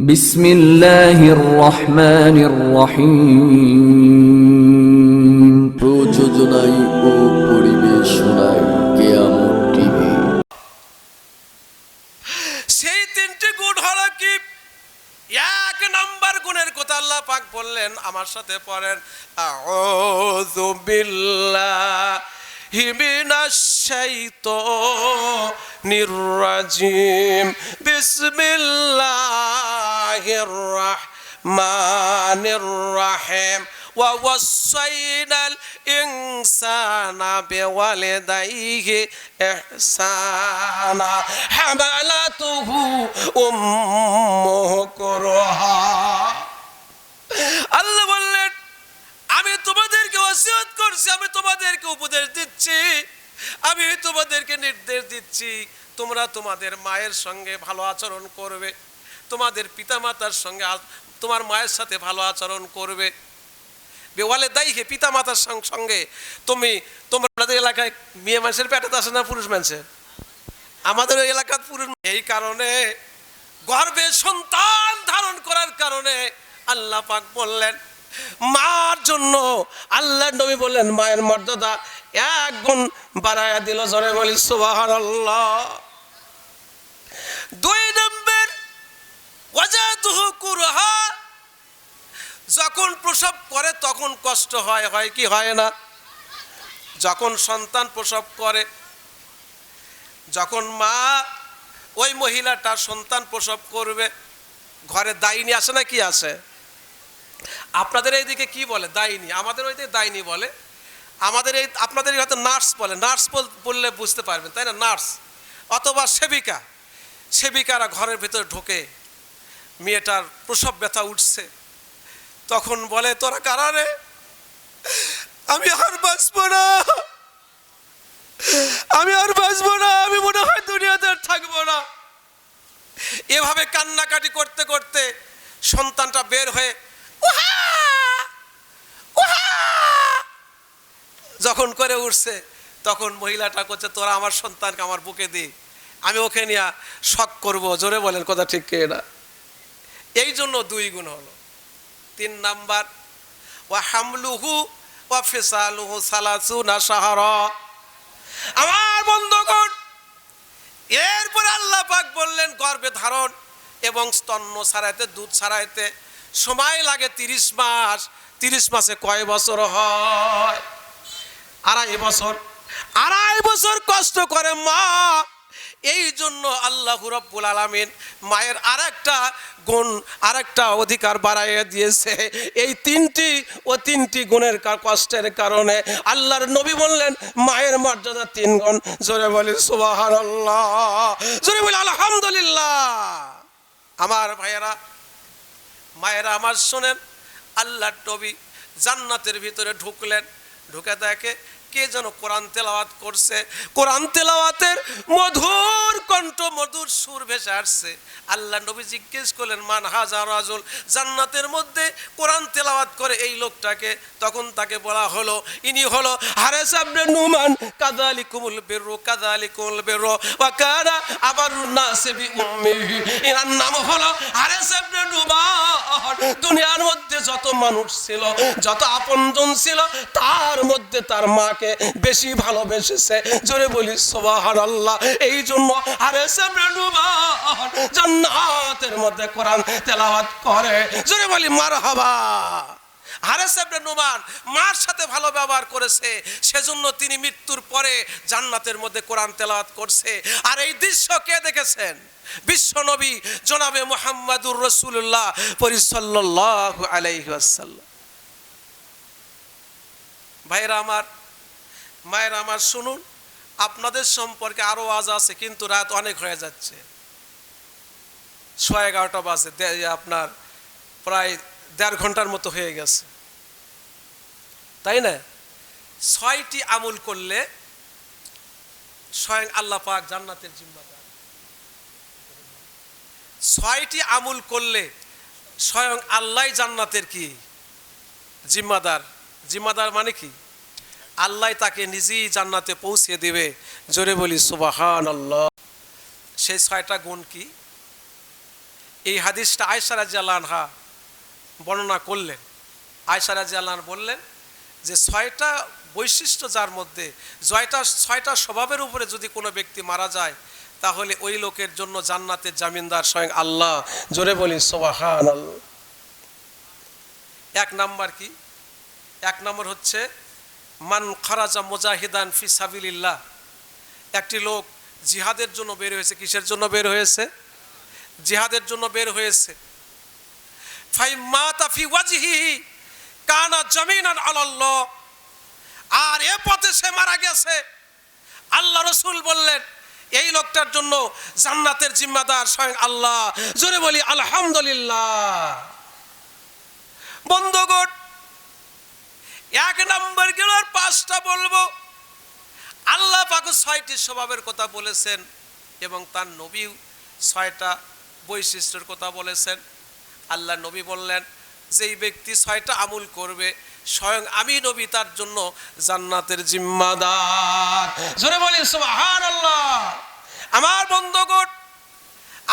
বিসমিল্লাহির রহমানির রহিম। প্রযোজনায় ও পরিবেশনায় কেয়ামত টিভি। সেই তিনটি গুণ হলো কি? এক নাম্বার গুণের কথা আল্লাহ পাক বললেন, আমার সাথে পড়েন, আউযু বিল্লাহি মিনাশ শাইতানির রাজিম, বিসমিল্লাহির রাহমানির রাহিম। ووصينا الإنسان بوالديه إحسانا حملته أمه كرها। আল্লাহ বললেন, আমি তোমাদেরকে ওসিয়ত করছি, আমি তোমাদেরকে উপদেশ দিচ্ছি, আমি তোমাদেরকে নির্দেশ দিচ্ছি, তোমরা তোমাদের মায়ের সঙ্গে ভালো আচরণ করবে, তোমাদের পিতামাতার সঙ্গে, তোমার মায়ের সাথে ভালো আচরণ করবে। বেওয়ালে দায়ীকে পিতা মাতার সঙ্গে তোমাদের এলাকায় মেয়ে মানুষের পেটে আসে না পুরুষ মানুষের? আমাদের ওই এলাকার পুরুষ। এই কারণে গর্ভে সন্তান ধারণ করার কারণে আল্লাহ পাক বললেন, মার জন্য আল্লাহ নবী বললেন মায়ের মর্যাদা এক গুণ বাড়ায়া দিল। জোরে বলি সুবহানাল্লাহ। দুই নম্বর, ওয়াজাতুহু কুরহা, যখন প্রসব করে তখন কষ্ট হয়, হয় কি হয় না? যখন সন্তান প্রসব করে, যখন মা ওই মহিলাটা সন্তান প্রসব করবে, ঘরে দাইনি আসে না কি আসে? আপনাদের এইদিকে কি বলে? দাইনি। আমাদের ওইদিকে দাইনি বলে। আমাদের এই আপনাদের হয়তো নার্স বলে। নার্স বললে বুঝতে পারবেন, তাই না? নার্স অথবা সেবিকা। সেবিকারা ঘরের ভেতরে ঢোকে, মেয়েটার প্রসব ব্যথা উঠছে, তখন বলে, তোরা কারণে আমি আর বাঁচবো না, আমি আর বাঁচবো না, আমি মনে হয় দুনিয়াতে থাকবো না। এভাবে কান্নাকাটি করতে করতে সন্তানটা বের হয়ে যখন করে উঠছে, তখন মহিলাটা করছে, তোরা আমার সন্তানকে আমার বুকে দি, আমি ওকে নিয়ে শখ করবো। জোরে বলেন কথা ঠিক কে না? এই জন্য দুই গুণ হলো। তিন নাম্বার, ওয়া হামলুহু ওয়া ফিসালুহু সালাসুনা শাহরা। আমার বন্ধুগণ, এরপর আল্লাহ পাক বললেন গর্ভে ধারণ এবং স্তন্য ছাড়াইতে, দুধ ছাড়াইতে সময় লাগে 30 মাস। 30 মাসে কয় বছর হয়? 2.5 বছর। 2.5 বছর কষ্ট করে মা। এই জন্য আল্লাহ রাব্বুল আলামিন মায়ের আরেকটা গুণ, আরেকটা অধিকার বাড়াইয়া দিয়েছে। এই তিনটি গুণের কষ্টের কারণে আল্লাহর নবী বললেন মায়ের মর্যাদা 3 গুণ। জোরে বলি সুবহানাল্লাহ, জোরে বলি আলহামদুলিল্লাহ। আমার ভাইয়েরা, মায়েরা আমার শোনেন, আল্লাহর নবী জান্নাতের ভিতরে ঢুকলেন, ঢুকে দেখে কে যেন কোরআন তেলাওয়াত করছে। কোরআন তেলাওয়াতের মধুর কণ্ঠ, মধুর সুর ভেসে আসছে। আল্লাহ নবী জিজ্ঞেস করলেন, মান হাজা রাজুল, জান্নাতের মধ্যে কোরআন তেলাওয়াত করে এই লোকটাকে? তখন তাকে বলা হলো, ইনি হলো হারেস ইবনে নুমান, কাযালিকুমুল বিররু কাযালিকুমুল বিররু ওয়া কানা আবারুন নাসি বিউম্মিহি। এর নাম হলো হারেস ইবনে নুমান। দুনিয়ার মধ্যে যত মানুষ ছিল, যত আপনজন ছিল, তার মধ্যে তার মাকে বেশি ভালোবেসেছে। জোরে বলি সুবহানাল্লাহ। এই জন্য হারেস ইবনে নুমান জান্নাতের মধ্যে কোরআন তেলাওয়াত করে। জোরে বলি মারহাবা। হারেস ইবনে নুমান মার সাথে ভালো ব্যবহার করেছে, সেজন্য তিনি মৃত্যুর পরে জান্নাতের মধ্যে কোরআন তেলাওয়াত করছে। আর এই দৃশ্য কে দেখেছেন? বিশ্ব নবী জনাবে মুহাম্মাদুর রাসূলুল্লাহ সাল্লাল্লাহু আলাইহি ওয়াসাল্লাম। ভাইরা আমার, মায়েরা আমার, শুনুন, আপনাদের সম্পর্কে আরো আওয়াজ আছে, কিন্তু রাত অনেক হয়ে যাচ্ছে, 11:30 বাজে, আপনার প্রায় 1.5 ঘন্টার মতো হয়ে গেছে, তাই না? 6টি আমল করলে স্বয়ং আল্লাহ পাক জান্নাতের জিম্মাদার। 6টি আমল করলে স্বয়ং আল্লাহ জান্নাতের কি জিম্মাদার। জিম্মাদার মানে কি? আল্লাহ তাকে নিজেই জান্নাতে পৌঁছে দেবে। জোরে বলি সুবহানাল্লাহ। সেই 6টা গুণ কি? এই হাদিসটা আয়েশা রাদিয়াল্লাহু আনহা বর্ণনা করলেন। আয়েশা রাদিয়াল্লাহু আনহা বললেন যে 6টা বৈশিষ্ট্য যার মধ্যে 6টা স্বভাবের উপরে যদি কোনো ব্যক্তি মারা যায় তাহলে ওই লোকের জন্য জান্নাতের জামিনদার স্বয়ং আল্লাহ। জোরে বলি সুবহানাল্লাহ। এক নাম্বার কি? এক নম্বর হচ্ছে মান খারাজা মুজাহিদান ফি সাবিলিল্লাহ। একটি লোক জিহাদের জন্য বের হয়েছে। কিসের জন্য বের হয়েছে? জিহাদের জন্য বের হয়েছে। ফাই মাতা ফি ওয়াজহিহি কানা জামিনান আলাল্লাহ। আর এ পথে সে মারা গেছে, আল্লাহ রাসূল বললেন এই লোকটার জন্য জান্নাতের জিম্মাদার স্বয়ং আল্লাহ। জোরে বলি আলহামদুলিল্লাহ। বন্ধুগণ, এক নম্বর গেল, আর 5টা বলবো। আল্লাহ পাক 6টি স্বভাবের কথা বলেছেন এবং তার নবী 6টা বৈশিষ্ট্যের কথা বলেছেন। আল্লাহ নবী বললেন যেই ব্যক্তি 6টা আমল করবে স্বয়ং আমি নবী তার জন্য জান্নাতের জিম্মাদার। জোরে বলি সুবহানাল্লাহ। আমার বন্ধুগণ,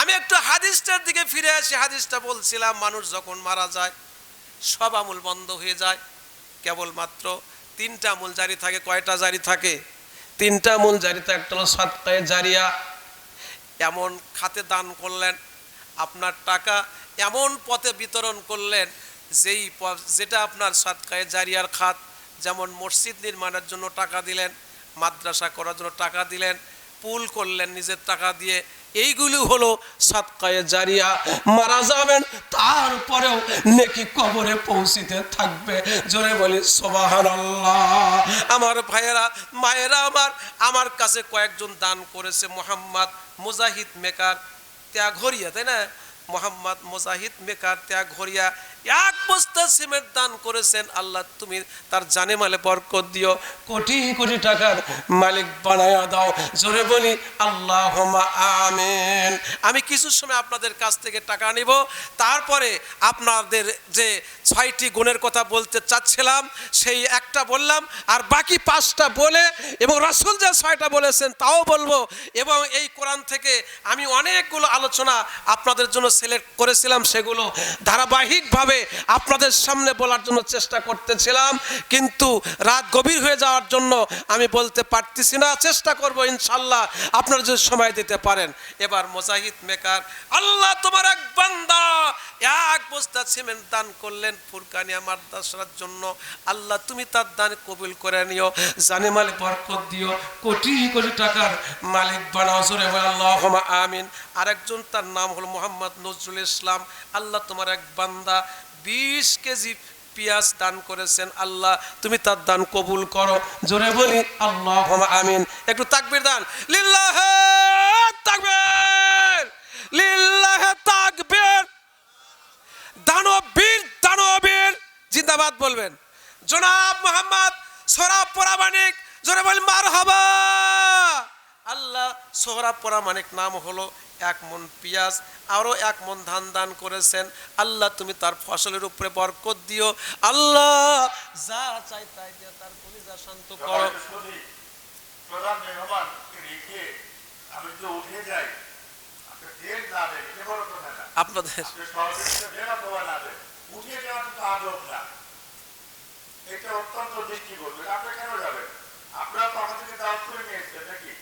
আমি একটু হাদিসটার দিকে ফিরে আসি। হাদিসটা বলছিলাম মানুষ যখন মারা যায় সব আমল বন্ধ হয়ে যায়, কেবলমাত্র 3টা আমল জারি থাকে। কয়টা জারি থাকে? 3টা আমল জারি থাকে। একটা হলো সাদকায়ে জারিয়া। এমন খাতে দান করলেন, আপনার টাকা এমন পথে বিতরণ করলেন যেটা আপনার সাদকায়ে জারিয়ার খাত। যেমন মসজিদ নির্মাণের জন্য টাকা দিলেন, মাদ্রাসা করার জন্য টাকা দিলেন, পুল করলেন নিজের টাকা দিয়ে। এইগুলি হলো সাদকায়ে জারিয়া। মারা যাবেন তারপরেও নেকি কবরে পৌঁছিতে থাকবে। জোরে বলি সুবহানাল্লাহ। আমার ভাইয়েরা, মায়েরা, আমার কাছে কয়েকজন দান করেছে। মোহাম্মদ মুজাহিদ মেকার ত্যাঘরিয়া, তাই না? মোহাম্মদ মুজাহিদ মেকার ত্যাঘরিয়া 1 বস্তা সিমেন্ট দান করেছেন। আল্লাহ তুমি তার জানে মালে বরকত দিও, কোটি কোটি টাকার মালিক বানায়া দাও। জোরে বলি আল্লাহুম্মা আমিন। আমি কিছু সময় আপনাদের কাছ থেকে টাকা নিব, তারপরে আপনাদের যে 6টি গুণের কথা বলতে চাচ্ছিলাম সেই একটা বললাম, আর বাকি 5টা বলে এবং রাসূল যে 6টা বলেছেন তাও বলবো। এবং এই কোরআন থেকে আমি অনেকগুলো আলোচনা আপনাদের জন্য সিলেক্ট করেছিলাম, সেগুলো ধারাবাহিকভাবে আপনাদের সামনে বলার জন্য চেষ্টা করতেছিলাম, কিন্তু রাত গভীর হয়ে যাওয়ার জন্য আমি বলতে পারতেছি না। চেষ্টা করব ইনশাআল্লাহ, আপনারা যদি সময় দিতে পারেন। এবার মুজাহিদ মেকার, আল্লাহ তোমার এক বান্দা 1 বস্তা সিমেন্ট দান করলেন ফুরকানিয়া মাদ্রাসার জন্য। আল্লাহ তুমি তার দান কবুল করে নিও, জানে মালে বরকত দিও, কোটি কোটি টাকার মালিক বানাও। জোরে বলে আল্লাহুম্মা আমিন। আরেকজন তার নাম হলো মোহাম্মদ নজরুল ইসলাম। আল্লাহ তোমার এক বান্দা 20 কেজি পেঁয়াজ দান করেছেন। আল্লাহ তুমি তার দান কবুল করো। জোরে বলি আল্লাহুম্মা আমিন। একটু তাকবীর দান। লিল্লাহি তাকবীর, লিল্লাহি তাকবীর। দানবীর দানবীর জিন্দাবাদ বলবেন। জনাব মোহাম্মদ সোহরাব পরামানিক, জোরে বলি মারহাবা। আল্লাহ সোহরাব পরামানিক নাম হলো 1 মণ পেঁয়াজ, আরও 1 মণ ধান দান করেছেন। আল্লাহ তুমি তার ফসলের উপরে বরকত দিও। আল্লাহ যা চাই তাই দিয়ে তার কলিজা শান্ত করো। প্রধান মেহমান রেখে আমি তো উঠে যাই, আপনাদের উঠে যাওয়া তো আদব না, এটা অত্যন্ত দৃষ্টি করবেন। আপনি কেন যাবেন? আপনারা তো আমাদেরকে দাওয়াত করে নিয়ে এসছেন নাকি?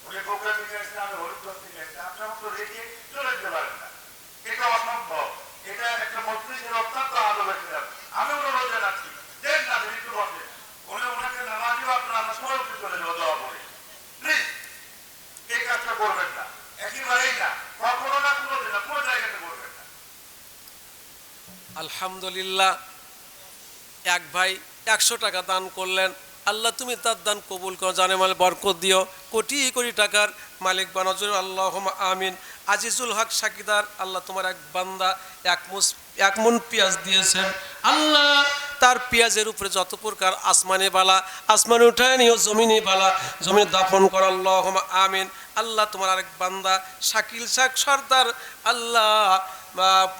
উনি বগুড়া থেকে এসছেন, আমি হরিদ্বার থেকে এসছেন, আপনারা তো রেখে চলে যেতে পারেন না। এটা অসম্ভব। এটা একটা মজলিসের অত্যন্ত আদবের খেলাফ। আমি অনুরোধ জানাচ্ছি, দেন না একটু বসে, উনি ওনাকে নামাজিও আপনারা আমরা সবাই উঠে চলে যাবো দোয়া করে। প্লিজ এই কাজটা করবেন না, একেবারেই না, কখনো না, কোনো দিন না, কোনো জায়গাতে করবেন না। আলহামদুলিল্লাহ, এক ভাই 100 টাকা দান করলেন। আল্লাহ তুমি তার দান কবুল করো, জানে মালে বরকত দিও, কোটি কোটি টাকার মালিক বানাও। জোরে আল্লাহুম্মা আমিন। আজিজুল হক সাকিদার, আল্লাহ তোমার এক বান্দা 1 মণ পেঁয়াজ দিয়েছেন। আল্লাহ তার পেঁয়াজের উপরে যত প্রকার আসমানে বালা, আসমানে উঠায় নিও, জমিনে বালা, জমিনে দাফন করো। আল্লাহুম্মা আমিন। আল্লাহ তোমার আরেক বান্দা শাকিল শাক সর্দার, আল্লাহ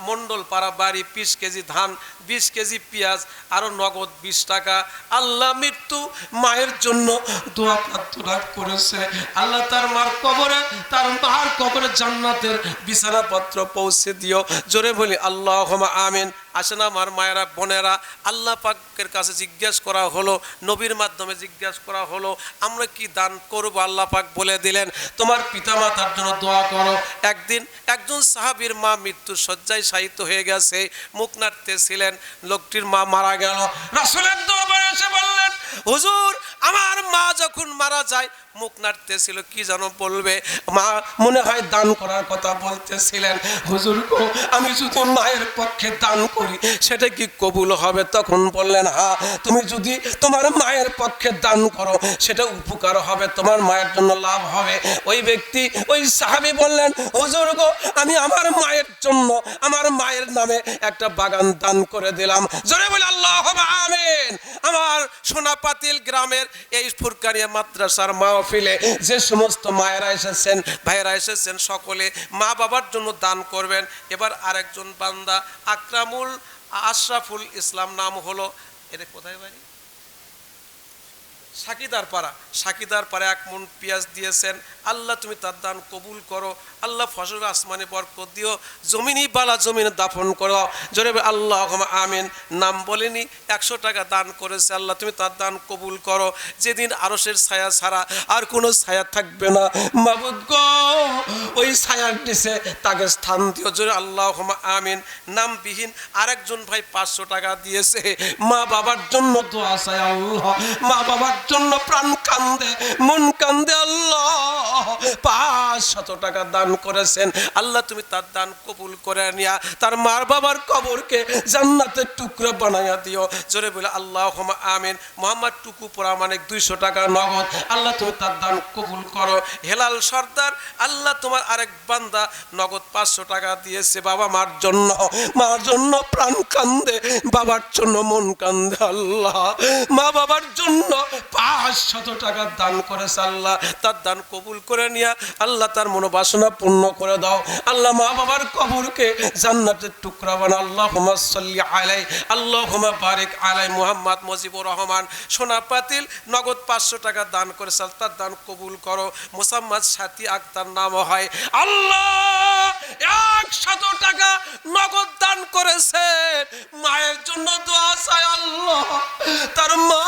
মণ্ডল পাড়া বাড়ি 20 কেজি ধান, 20 কেজি পেঁয়াজ, আরো নগদ 20 টাকা। আল্লাহ মৃত্যু মায়ের জন্য দোয়া প্রার্থনা করেছে, আল্লাহ তার মার কবরে, তার মার কবরে জান্নাতের বিছানাপত্র পৌঁছে দিও। জোরে বলি আল্লাহুম্মা আমিন। আসেন আমার মায়েরা বোনেরা, আল্লাহ পাকের কাছে জিজ্ঞেস করা হলো, নবীর মাধ্যমে জিজ্ঞেস করা হলো আমরা কি দান করব। আল্লাহ পাক বলে দিলেন তোমার পিতামাতার জন্য দোয়া করো। একদিন একজন সাহাবীর মা মৃত্যুর শয্যায় শায়িত হয়ে গেছে, মুখ নাড়তেছিলেন, লোকটির মা মারা গেল। রাসূলের দরবারে এসে বললেন হুজুর আমার মা যখন মারা যায় মুখ নাড়তেছিল, কি যেন বলবে, মা মনে হয় দান করার কথা বলতেছিলেন। হুজুর গো আমি যদি মায়ের পক্ষে দান করি সেটা কি কবুল হবে? তখন বললেন হ্যাঁ, তুমি যদি তোমার মায়ের পক্ষে দান করো সেটা উপকার হবে, তোমার মায়ের জন্য লাভ হবে। ওই ব্যক্তি, ওই সাহাবী বললেন হুজুর গো আমি আমার মায়ের জন্য, আমার মায়ের নামে একটা বাগান দান করে দিলাম। জোরে বলে আল্লাহুম্মা আমিন। আমার সোনাপাতিল গ্রামের এই ফুরকানিয়া মাদ্রাসার মাহফিলে যে সমস্ত মায়েরা এসেছেন, ভাইয়েরা এসেছেন, সকলে মা বাবার জন্য দান করবেন। এবার আরেকজন বান্দা আকরামুল আশরাফুল ইসলাম নাম হলো, এর কোথায় বাড়ি? সাকিদার পাড়া। সাকিদার পাড়া 1 মণ পেঁয়াজ দিয়েছেন। আল্লাহ তুমি তার দান কবুল করো, আল্লাহ ফসল আসমানে বরকত দিও, জমিনই বালা জমিনে দাফন করো। জোরে আল্লাহুম্মা আমিন। নাম বলেনি, 100 টাকা দান করেছে, আল্লাহ তুমি তার দান কবুল করো। যেদিন আরশের ছায়া ছাড়া আর কোনো ছায়া থাকবে না মাবুদ গো, ওই ছায়ার নিচে তাকে স্থান দিও। জোরে আল্লাহুম্মা আমিন। নামবিহীন আরেকজন ভাই 500 টাকা দিয়েছে, মা বাবার জন্য দোয়া চাই আল্লাহ, মা বাবার জন্য প্রাণ কান্দে, মন কান্দে, আল্লাহ 500 টাকা দান করেছেন, আল্লাহ তুমি তার দান কবুল করে নিয়া তার মার বাবার কবরকে জান্নাতের টুকরা বানাইয়া দিও। জোরে বলে আল্লাহুম্মা আমিন। মোহাম্মদ টুকু প্রামাণিক 200 টাকা নগদ, আল্লাহ তুমি তার দান কবুল করো। হেলাল সর্দার, আল্লাহ তোমার আরেক বান্দা নগদ 500 টাকা দিয়েছে বাবা মার জন্য, মার জন্য প্রাণ কান্দে, বাবার জন্য মন কান্দে, আল্লাহ মা বাবার জন্য 500 টাকা দান করেছে, আল্লাহ তার দান কবুল করে নিয়া আল্লাহ তার মনোবাসনা পূর্ণ করে দাও। আল্লাহ মা বাবার কবরকে জান্নাতের টুকরা বানা। আল্লাহুম্মা সাল্লি আলাইহি, আল্লাহুম্মা বারিক আলাইহি। মুহাম্মদ মুজিবুর রহমান সোনাপাতিল নগদ 500 টাকা দান করেছে, তার দান কবুল করো। মোসাম্মদ সাথী আক্তার নাম হয়, আল্লাহ 100 টাকা নগদ দান করেছে, মায়ের জন্য দোয়া চাই আল্লাহ, তার মা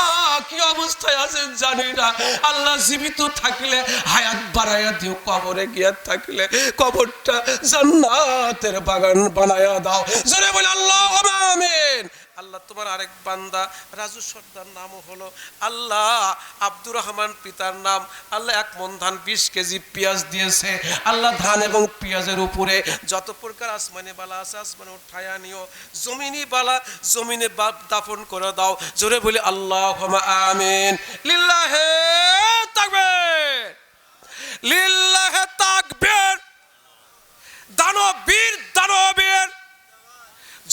কি অবস্থায় আছে জানি না, আল্লাহ জীবিত থাকলে হায়াত বাড়াইয়া দিও, কবরে গিয়া থাকলে কবরটা জান্নাতের বাগান বানায়া দাও। জোরে বলে আল্লাহুম্মা আমিন। আল্লাহ তোমার আরেক বান্দা রাজু সর্দার নাম হলো, আল্লাহ আব্দুর রহমান পিতার নাম, আল্লাহ 1 মণ ধান 20 কেজি পেঁয়াজ দিয়েছে, আল্লাহ ধান এবং পেঁয়াজের উপরে যত প্রকার আসমানি বালা আছে আসমানে উঠায়া নিও, জমিনি বালা জমিনে দাফন করে দাও। জোরে বলি আল্লাহুম্মা আমিন। লিল্লাহে তাকবীর, লিল্লাহে তাকবীর। দানবীর দানবীর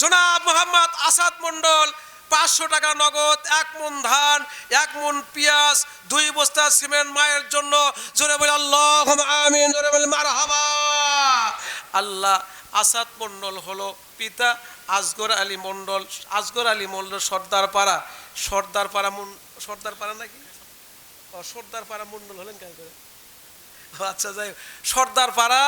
জনাব মোহাম্মদ আসাদ মন্ডল 500 টাকা নগদ, 1 মণ ধান, 1 মণ পেঁয়াজ, 2 বস্তা সিমেন্ট মায়ের জন্য। জোরে বলে আল্লাহুম্মা আমিন, জোরে বলে মারহাবা। আল্লাহ আসাদ মন্ডল হলো পিতা আসগর আলী মন্ডল, আসগর আলী মন্ডল সর্দারপাড়া, সর্দারপাড়া সর্দারপাড়া নাকি সর্দারপাড়া মন্ডল হলেন কেন করে? আচ্ছা যাই, সর্দারপাড়া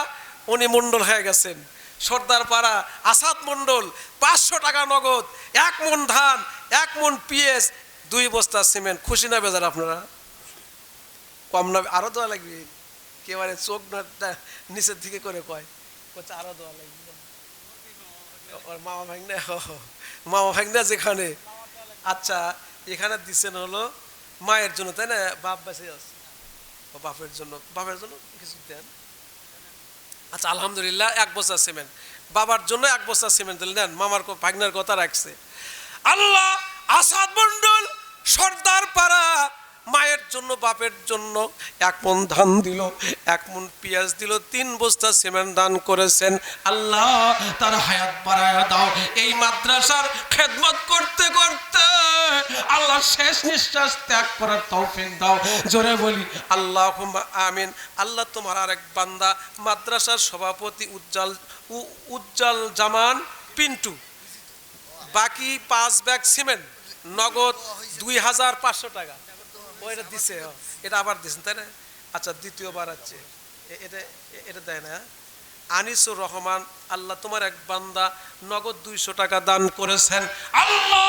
উনি মন্ডল হয়ে গেছেন। সর্দারপাড়া আসাদ মন্ডল 500 টাকা নগদ, 1 মণ ধান, 1 মণ পেঁয়াজ, 2 বস্তা সিমেন্ট। খুশি না বেজার আপনারা? কম না আরো দেওয়া লাগবে? একেবারে চোখ নিচের দিকে করে কয়, বলছে আরো দেওয়া লাগবে। মামা ভাগনা, মামা ভাগনা যেখানে, আচ্ছা এখানে দিচ্ছেন হলো মায়ের জন্য, তাই না? বাপ বেঁচে আছে, বাপের জন্য, বাপের জন্য কিছু দেন। আচ্ছা আলহামদুলিল্লাহ 1 বস্তা সিমেন্ট, বাবার জন্য 1 বস্তা সিমেন্ট দিলেন, নেন মামার ভাগনার কথা রাখছে। আল্লাহ আসাদ মন্ডল সর্দারপাড়া মায়ের জন্য বাপের জন্য 1 মণ ধান দিল, 1 মণ পেঁয়াজ দিল, 3 বস্তা সিমেন্ট দান করেছেন। আল্লাহ তার হায়াত বাড়ায়া দাও। এই মাদ্রাসার খেদমত করতে করতে আল্লাহ শেষ নিঃশ্বাস ত্যাগ করার তৌফিক দাও। জোরে বলি আল্লাহুম্মা আমিন। আল্লাহ তোমার আরেক বান্দা মাদ্রাসার সভাপতি উজ্জ্বল জামান পিন্টু, বাকি 5 ব্যাগ সিমেন্ট, নগদ 2500 টাকা। ওইটা দিছে, এটা আবার দিছেন তাই না? আচ্ছা, দ্বিতীয়বার আছে এটা, এটা দেয় না। আনিসুর রহমান, আল্লাহ তোমার এক বান্দা নগদ 200 টাকা দান করেছেন। আল্লাহ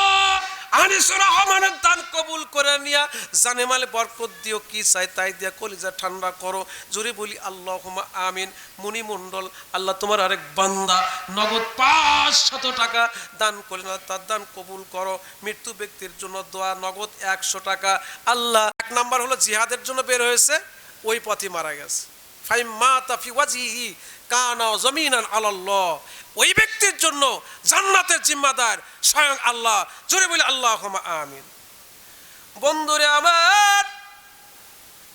আনিসুর রহমানের দান কবুল করে নিয়া জানেমালে বরকত দিও, কি চাই তাই দিয়া কলিজা ঠান্ডা করো। জোরে বলি আল্লাহুম্মা আমিন। মুনি মণ্ডল, আল্লাহ তোমার আরেক বান্দা নগদ 500 টাকা দান করলেন, তার দান কবুল করো। মৃত্যু ব্যক্তির জন্য দোয়া নগদ 100 টাকা। আল্লাহ, 1 নাম্বার হলো জিহাদের জন্য বের হয়েছে, ওই পথে মারা গেছে। ফাইমাতা ফি ওয়াজহিহি কানা যামিনান আলাল্লাহ, ওই ব্যক্তির জন্য জান্নাতের জিম্মাদার স্বয়ং আল্লাহ। জোরে বলি আল্লাহুম্মা আমিন। বন্ধুরে আমার,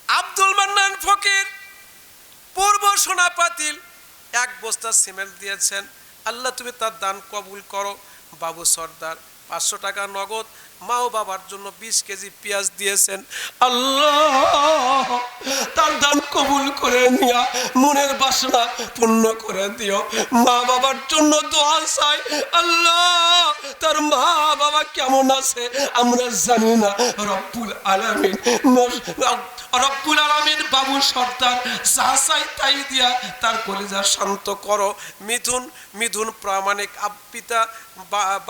আব্দুল মান্নান ফকির পূর্ব সোনাপাতিল 1 বস্তা সিমেন্ট দিয়েছেন। আল্লাহ তুমি তার দান কবুল করো। বাবু সর্দার 500 টাকা নগদ মা ও বাবার জন্য 20 কেজি পেঁয়াজ দিয়েছেন। আল্লাহ তার দান কবুল করে নিয়া মনের বাসনা পূর্ণ করে দিও। মা বাবার জন্য দোয়া চাই। আল্লাহ তার মা বাবা কেমন আছে আমরা জানি না। রব্বুল আলামিন বাবু সর্দার যা চাই তাই দিয়া তার কলিজা শান্ত করো। মিথুন প্রামাণিক পিতা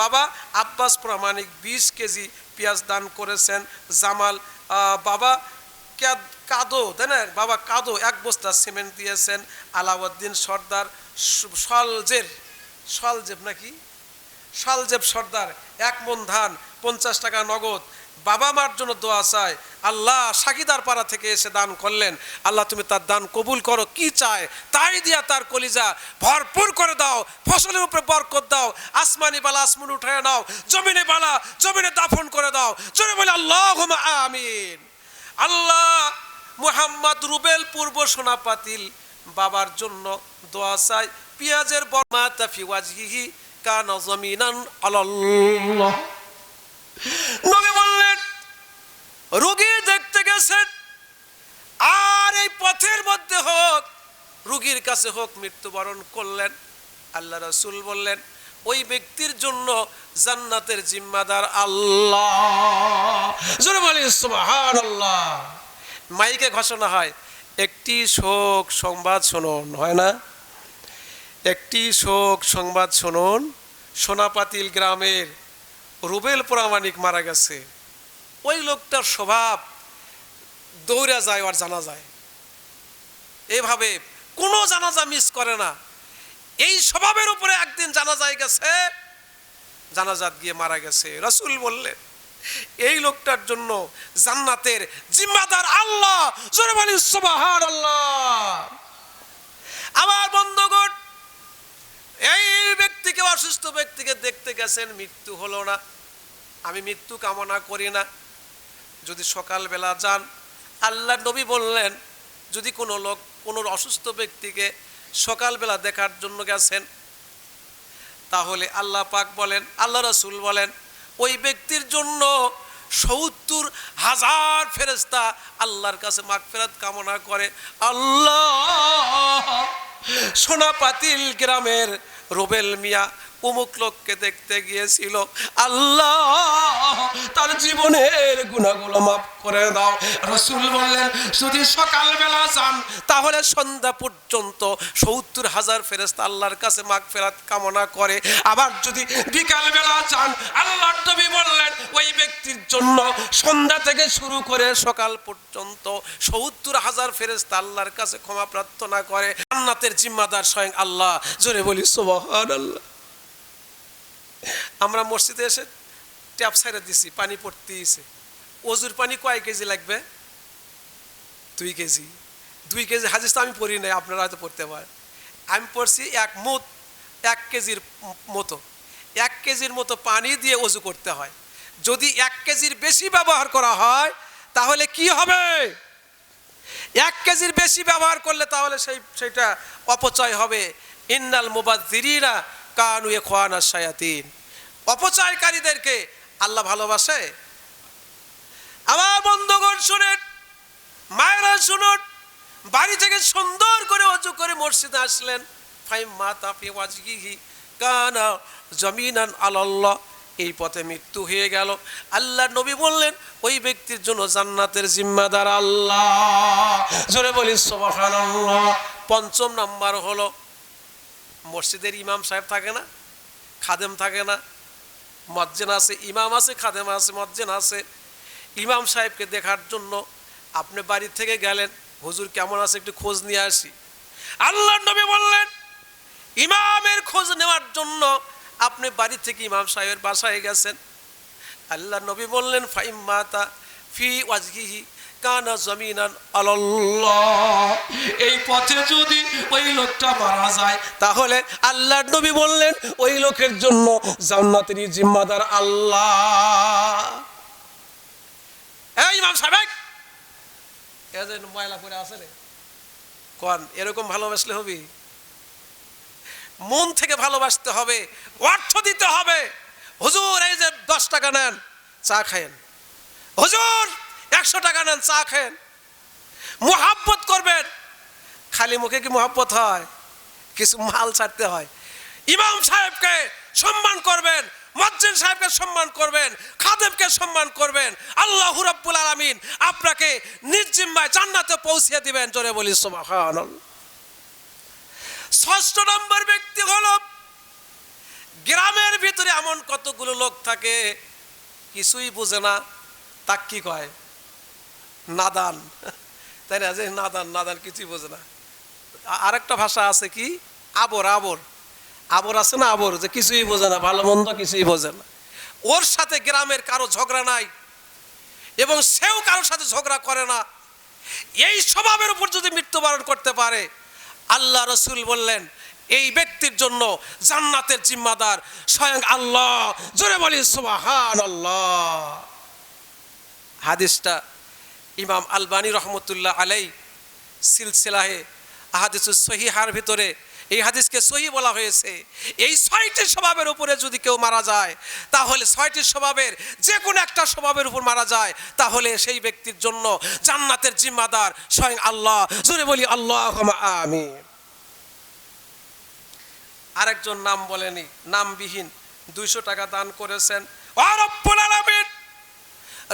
বাবা আব্বাস প্রামাণিক 20 কেজি পেঁয়াজ দান করেছেন। জামাল বাবা কাদো তাই না, বাবা কাদো 1 বস্তা সিমেন্ট দিয়েছেন। আলাউদ্দিন সর্দার সলজেব সর্দার 1 মণ ধান 50 টাকা নগদ। বাবা মার জন্য দোয়া চায়। আল্লাহ সাকিদার পাড়া থেকে এসে দান করলেন। আল্লাহ তুমি তার দান কবুল করো, কি চায় তাই দিয়া তার কলিজা ভরপুর করে দাও। ফসলের উপরে বরকত দাও। আসমানি বালা আসমান উঠায় নাও, জমিনে বালা জমিনে দাফন করে দাও। জোরে বলে আল্লাহুম্মা আমিন। আল্লাহ মুহাম্মদ রুবেল পূর্ব সোনাপাতিল বাবার জন্য দোয়া চাই। পেঁয়াজের বরমাতা ফি ওয়াজহিহি কানা যামিনান আলাল্লাহ। নবী বললেন রোগী দেখতে গেছেন, আর এই পথের মধ্যে হোক রোগীর কাছে হোক মৃত্যুবরণ করলেন। আল্লাহ রাসূল বললেন ওই ব্যক্তির জন্য জান্নাতের জিম্মাদার আল্লাহ। জোরে বলি সুবহানাল্লাহ। মাইকে ঘোষণা হয়, একটি শোক সংবাদ শুনুন, হয় না? একটি শোক সংবাদ শুনুন, সোনাপাতিল গ্রামের রুবেল প্রামাণিক মারা গেছে। ওই লোকটার স্বভাব দৌড়া যায় আর জানা যায়, এইভাবে কোনো জানাজা মিস করে না। এই স্বভাবের উপরে একদিন জানাজায় গেছে, জানাজাত গিয়ে মারা গেছে। রাসূল বললেন এই লোকটার জন্য জান্নাতের জিম্মাদার আল্লাহ। জোরে বলি সুবহানাল্লাহ। আমার বন্ধুগণ, এই ব্যক্তিকে, অসুস্থ ব্যক্তিকে দেখতে গেছেন, মৃত্যু হলো না। আমি মৃত্যু কামনা করি না। যদি সকালবেলা যান, আল্লাহ নবী বললেন যদি কোনো লোক কোনো অসুস্থ ব্যক্তিকে সকালবেলা দেখার জন্য গেছেন, তাহলে আল্লাহ পাক বলেন, আল্লাহ রাসূল বলেন ওই ব্যক্তির জন্য 70,000 ফেরেশতা আল্লাহর কাছে মাগফিরাত কামনা করে। আল্লাহ সোনাপাতিল গ্রামের রুবেল মিয়া অমুক লোককে দেখতে গিয়েছিল, আল্লাহ তার জীবনের গুনাহগুলো মাফ করে দাও। রাসূল বললেন যদি সকালবেলা যান তাহলে সন্ধ্যা পর্যন্ত 70,000 ফেরেশতা আল্লাহর কাছে মাগফিরাত কামনা করে। আবার যদি বিকালবেলা যান, আল্লাহর নবী বললেন ওই ব্যক্তির জন্য সন্ধ্যা থেকে শুরু করে সকাল পর্যন্ত 70,000 ফেরেশতা আল্লাহর কাছে ক্ষমা প্রার্থনা করে। জান্নাতের জিম্মাদার স্বয়ং আল্লাহ। জোরে বলি সুবহানাল্লাহ। আমরা মসজিদে এসে ট্যাপ ছাইড়া দিছি, পানি পড়তেইছে। ওজুর পানি কয় কেজি লাগবে? 2 কেজি। 2 কেজি হাদিস তো আমি পড়ি নাই, আপনারা হয়তো পড়তে পারেন। আমি পড়ছি 1 কেজির মতো। 1 কেজির মতো পানি দিয়ে ওজু করতে হয়। যদি 1 কেজির বেশি ব্যবহার করা হয় তাহলে কি হবে? 1 কেজির বেশি ব্যবহার করলে তাহলে সেইটা অপচয় হবে। ইন্নাল মুবাযযিরিনা কানু ইখওয়ানাশ শায়াতিন। অপচয়কারীদেরকে আল্লাহ ভালোবাসে? আমার বন্ধুগণ শুনেন, মায়েরা শুনুন, বাড়ি থেকে সুন্দর করে ওযু করে মসজিদে আসলেন, ফাইম্মা তাফি ওয়াজহিহি কানা জামিনান আলাল্লাহ, এই পথে মৃত্যু হয়ে গেল, আল্লাহ নবী বললেন ওই ব্যক্তির জন্য জান্নাতের জিম্মাদার আল্লাহ। জোরে বলি সুবহানাল্লাহ। পঞ্চম নাম্বার হলো, মসজিদের ইমাম সাহেব থাকে না, খাদেম থাকে না, মুয়াজ্জিন আছে, ইমাম আছে, খাদেম আছে, মুয়াজ্জিন আছে। ইমাম সাহেবকে দেখার জন্য আপনি বাড়ি থেকে গেলেন, হুজুর কেমন আছে একটু খোঁজ নিয়ে আসি। আল্লাহর নবী বললেন ইমামের খোঁজ নেওয়ার জন্য আপনি বাড়ি থেকে ইমাম সাহেবের বাসায় গেছেন, আল্লাহর নবী বললেন ফাইম্মাতা ফি ওয়াজহিহি কানা জামিনান আলাল্লাহ, এই পথে যদি ওই লোকটা মারা যায় তাহলে আল্লাহর নবী বললেন ওই লোকের জন্য জান্নাতেরই জিম্মাদার আল্লাহ। এই ইমাম সাহেব এজন ময়লা করে আছে রে কোন, এরকম ভালোবাসলে হবে? মন থেকে ভালোবাসতে হবে, অর্থ দিতে হবে। হুজুর এই যে 10 টাকা নেন, চা খায়েন, হুজুর 100 টাকা নেন, চা খায়েন, মুহাব্বত করবেন। খালি মুখে কি মুহাব্বত হয়? কিছু মাল ছাড়তে হয়। ইমাম সাহেবকে সম্মান করবেন, মুয়াজ্জিন সাহেবকে সম্মান করবেন, খাদেমকে সম্মান করবেন, আল্লাহ রাব্বুল আলামিন আপনাকে নিজ জিম্মায় জান্নাতে পৌঁছে দিবেন। জোরে বলি সুবহানাল্লাহ। 6 নম্বর ব্যক্তি হলো, গ্রামের ভিতরে এমন কতগুলো লোক থাকে কিছুই বোঝে না, তাক কি কয়? নাদান, তাই না? যে নাদান, নাদান কিছুই বোঝে না। আরেকটা ভাষা আছে কি, আবর, আবর, আবর আছে না, আবর, যে কিছুই বোঝে না, ভালো মন্দ কিছুই বোঝে না। ওর সাথে গ্রামের কারো ঝগড়া নাই এবং সেও কারোর সাথে ঝগড়া করে না। এই স্বভাবের উপর যদি মৃত্যুবরণ করতে পারে, আল্লাহ রসুল বললেন এই ব্যক্তির জন্য জান্নাতের জিম্মাদার স্বয়ং আল্লাহ। জোরে বলি সুবহানাল্লাহ। হাদিসটা ইমাম আলবানী রহমতুল্লাহ আলাই সিলসিলাহে আহাদিসুস সহিহার ভিতরে এই হাদিসকে সহি বলা হয়েছে। এই 6টি স্বভাবের উপরে যদি কেউ মারা যায়, তাহলে 6টি স্বভাবের যে কোনো একটা স্বভাবের উপর মারা যায়, তাহলে সেই ব্যক্তির জন্য জান্নাতের জিম্মাদার স্বয়ং আল্লাহ। জোরে বলি আল্লাহুম্মা আমিন। আরেকজন নাম বলেনি, নামবিহীন 200 টাকা দান করেছেন। ও রব্বুল আলামিন,